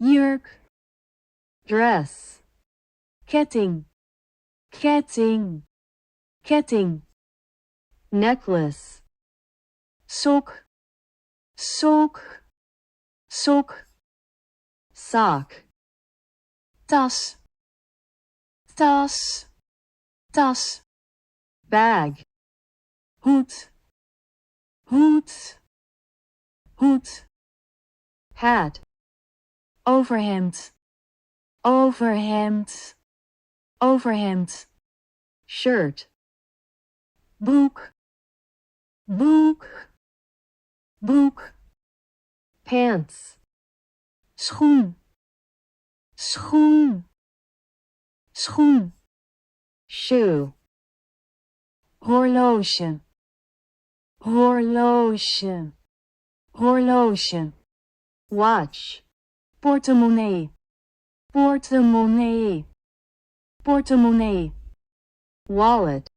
jurk, dress, ketting, ketting, ketting, necklace, sok, sok, sok, sock, tas, tas, tas, bag, hoed, hoed, hoed, hat, overhemd, overhemd, overhemd, shirt, broek, broek, broek, pants, schoen, schoen, schoen, shoe, horloge, horloge, horloge, watch, portemonnee, portemonnee, portemonnee, wallet,